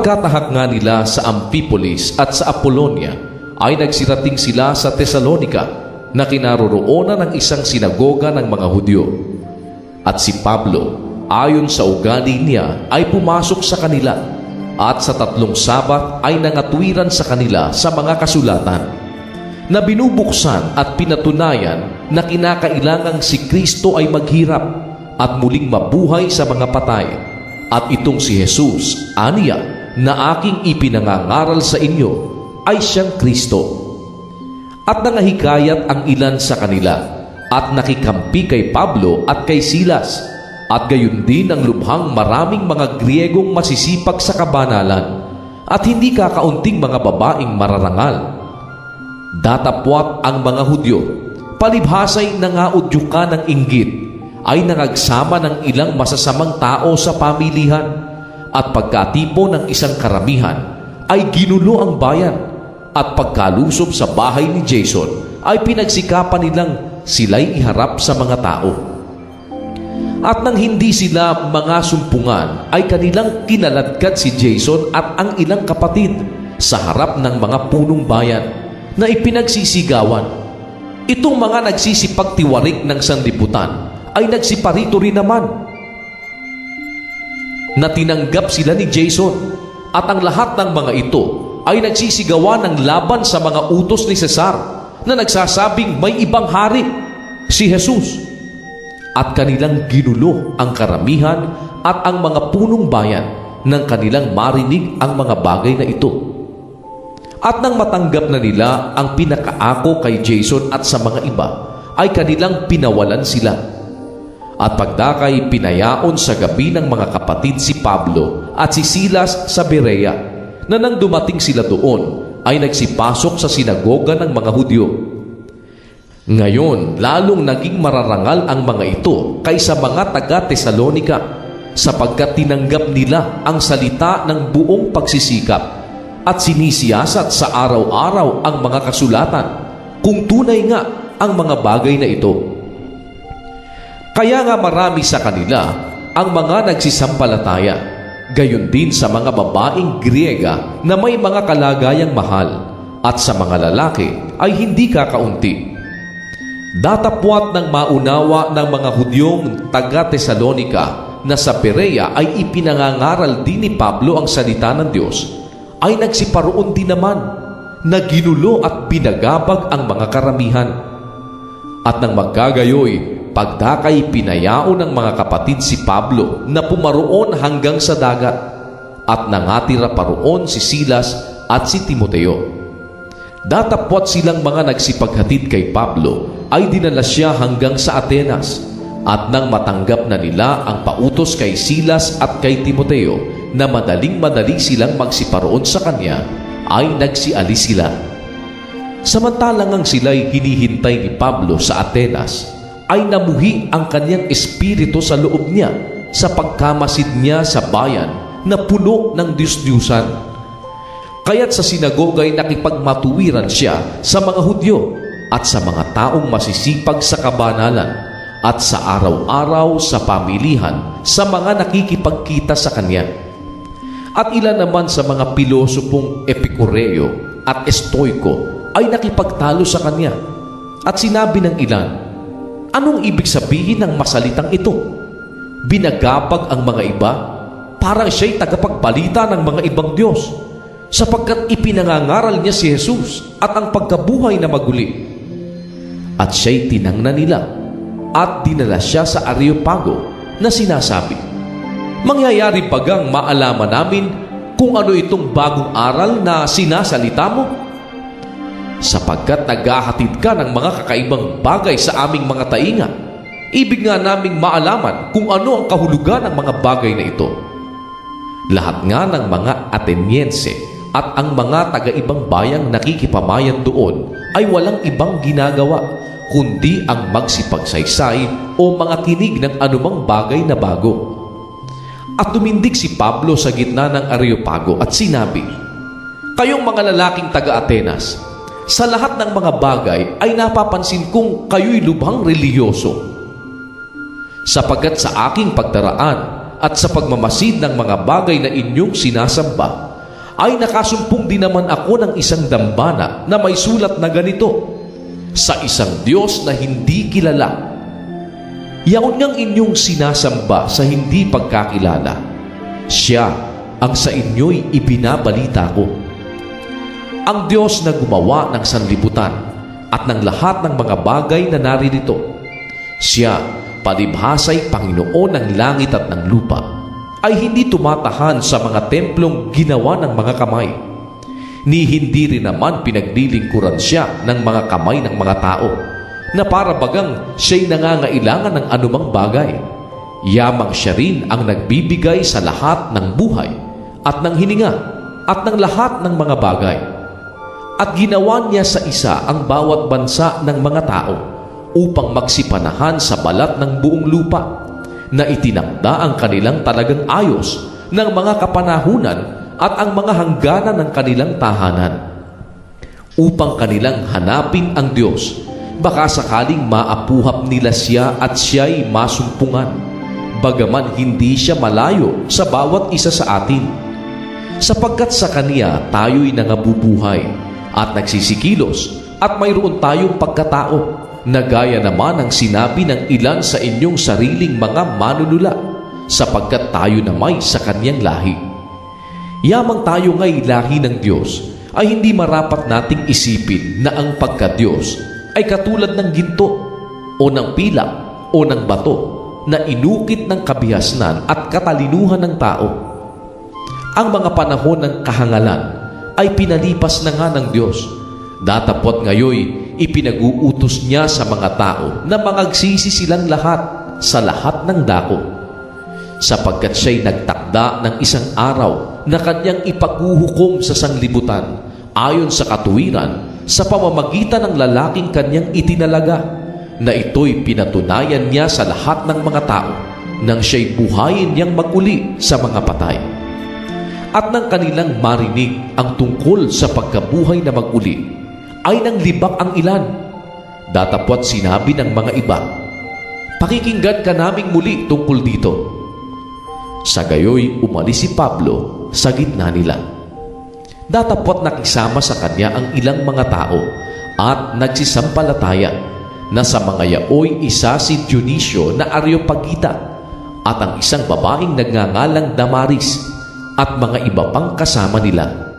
pagkatahak nga nila sa Amphipolis at sa Apolonia, ay nagsirating sila sa Tesalonica na kinaroroonan ng isang sinagoga ng mga Hudyo. At si Pablo, ayon sa ugali niya, ay pumasok sa kanila at sa 3 Sabat ay nangatwiran sa kanila sa mga kasulatan na binubuksan at pinatunayan na kinakailangang si Kristo ay maghirap at muling mabuhay sa mga patay. At itong si Jesus, aniya, na aking ipinangangaral sa inyo, ay siyang Kristo. At nangahikayat ang ilan sa kanila at nakikampi kay Pablo at kay Silas, at gayon din ang lubhang maraming mga Griegong masisipag sa kabanalan at hindi kakaunting mga babaeng mararangal. Datapwat ang mga Hudyo, palibhasay nangaudyukan ng inggit, ay nangagsama ng ilang masasamang tao sa pamilihan, at pagkatipo ng isang karamihan ay ginulo ang bayan, at pagkalusob sa bahay ni Jason ay pinagsikapan nilang sila'y iharap sa mga tao. At nang hindi sila mga sumpungan, ay kanilang kinaladkad si Jason at ang ilang kapatid sa harap ng mga punong bayan na ipinagsisigawan. Itong mga nagsisipagtiwarik ng sanlibutan ay nagsiparito rin naman na tinanggap sila ni Jason, at ang lahat ng mga ito ay nagsisigawan ng laban sa mga utos ni Cesar na nagsasabing may ibang hari, si Jesus. At kanilang ginulo ang karamihan at ang mga punong bayan nang kanilang marinig ang mga bagay na ito. At nang matanggap na nila ang pinakaako kay Jason at sa mga iba, ay kanilang pinawalan sila. At pagdakay pinayaon sa gabi ng mga kapatid si Pablo at si Silas sa Berea, na nang dumating sila doon ay nagsipasok sa sinagoga ng mga Hudyo. Ngayon, lalong naging mararangal ang mga ito kaysa mga taga-Tesalonica, sapagkat tinanggap nila ang salita ng buong pagsisikap at sinisiyasat sa araw-araw ang mga kasulatan, kung tunay nga ang mga bagay na ito. Kaya nga marami sa kanila ang mga nagsisampalataya, gayon din sa mga babaeng Griega na may mga kalagayang mahal, at sa mga lalaki ay hindi kakaunti. Datapwat ng maunawa ng mga Hudyong taga-Tesalonica na sa Berea ay ipinangangaral din ni Pablo ang salita ng Diyos, ay nagsiparoon din naman na ginulo at binagabag ang mga karamihan. At nang magkagayoy, pagdakay pinayao ng mga kapatid si Pablo na pumaroon hanggang sa dagat, at nangatira paroon si Silas at si Timoteo. Datapwat silang mga nagsipaghatid kay Pablo, ay dinala siya hanggang sa Atenas, at nang matanggap na nila ang pautos kay Silas at kay Timoteo na madaling-madali silang magsiparoon sa kanya, ay nagsialis sila. Samantalang ang sila'y hinihintay ni Pablo sa Atenas, ay namuhi ang kanyang espiritu sa loob niya sa pagkamasid niya sa bayan na puno ng Diyos-Diyusan. Kaya't sa sinagoga ay nakipagmatuwiran siya sa mga Hudyo at sa mga taong masisipag sa kabanalan, at sa araw-araw sa pamilihan sa mga nakikipagkita sa kanya. At ilan naman sa mga pilosopong Epikureo at Estoiko ay nakipagtalo sa kanya, at sinabi ng ilan, "Anong ibig sabihin ng masalitang ito? Binagapag ang mga iba, parang siya'y tagapagbalita ng mga ibang Diyos, sapagkat ipinangangaral niya si Jesus at ang pagkabuhay na maguli." At siya'y tinangnan nila at dinala siya sa Areopago na sinasabi, "Mangyayari bagang maalaman namin kung ano itong bagong aral na sinasalita mo? Sapagkat naghahatid ka ng mga kakaibang bagay sa aming mga tainga. Ibig nga naming maalaman kung ano ang kahulugan ng mga bagay na ito." Lahat nga ng mga Ateniense at ang mga taga-ibang bayang nakikipamayan doon ay walang ibang ginagawa kundi ang magsipagsaysay o mga kinig ng anumang bagay na bago. At tumindig si Pablo sa gitna ng Areopago at sinabi, "Kayong mga lalaking taga-Atenas, sa lahat ng mga bagay ay napapansin kong kayo'y lubhang relihiyoso. Sapagkat sa aking pagdaraan at sa pagmamasid ng mga bagay na inyong sinasamba, ay nakasumpong din naman ako ng isang dambana na may sulat na ganito, sa isang Diyos na hindi kilala. Yaon ngang inyong sinasamba sa hindi pagkakilala. Siya ang sa inyo'y ibinabalita ko. Ang Diyos na gumawa ng sanlibutan at ng lahat ng mga bagay na naririto. Siya, palibhasa'y Panginoon ng langit at ng lupa, ay hindi tumatahan sa mga templong ginawa ng mga kamay, ni hindi rin naman pinaglilingkuran siya ng mga kamay ng mga tao, na para bagang siya'y nangangailangan ng anumang bagay. Yamang siya rin ang nagbibigay sa lahat ng buhay at ng hininga at ng lahat ng mga bagay. At ginawa niya sa isa ang bawat bansa ng mga tao upang magsipanahan sa balat ng buong lupa, na itinakda ang kanilang talagang ayos ng mga kapanahunan at ang mga hangganan ng kanilang tahanan, upang kanilang hanapin ang Diyos, baka sakaling maapuhap nila siya at siya'y masumpungan, bagaman hindi siya malayo sa bawat isa sa atin, sapagkat sa Kaniya tayo'y nangabubuhay at nagsisikilos, at mayroon tayong pagkatao, na gaya naman ang sinabi ng ilan sa inyong sariling mga manunula, sapagkat tayo na may sa Kaniyang lahi. Yamang tayo nga'y lahi ng Diyos, ay hindi marapat nating isipin na ang pagka-Diyos ay katulad ng ginto o ng pilak o ng bato na inukit ng kabihasnan at katalinuhan ng tao. Ang mga panahon ng kahangalan ay pinalipas na nga ng Diyos. Datapot ngayoy ipinag-uutos niya sa mga tao na mangagsisi silang lahat sa lahat ng dako, sapagkat siya'y nagtakda ng isang araw na kanyang ipaghuhukom sa sanglibutan ayon sa katuwiran sa pamamagitan ng lalaking kanyang itinalaga, na ito'y pinatunayan niya sa lahat ng mga tao nang siya'y buhayin niyang maguli sa mga patay. At nang kanilang marinig ang tungkol sa pagkabuhay na maguli, ay nanglibak ang ilan. Datapwat sinabi ng mga iba, pakikinggan ka naming muli tungkol dito. Sa gayoy umalis si Pablo sa gitna nila. Datapwat nakisama sa kanya ang ilang mga tao at nagsisampalataya, na sa mga yaoy isa si Dionisio na Areopagita at ang isang babaeng nagngangalang Damaris at mga iba pang kasama nila.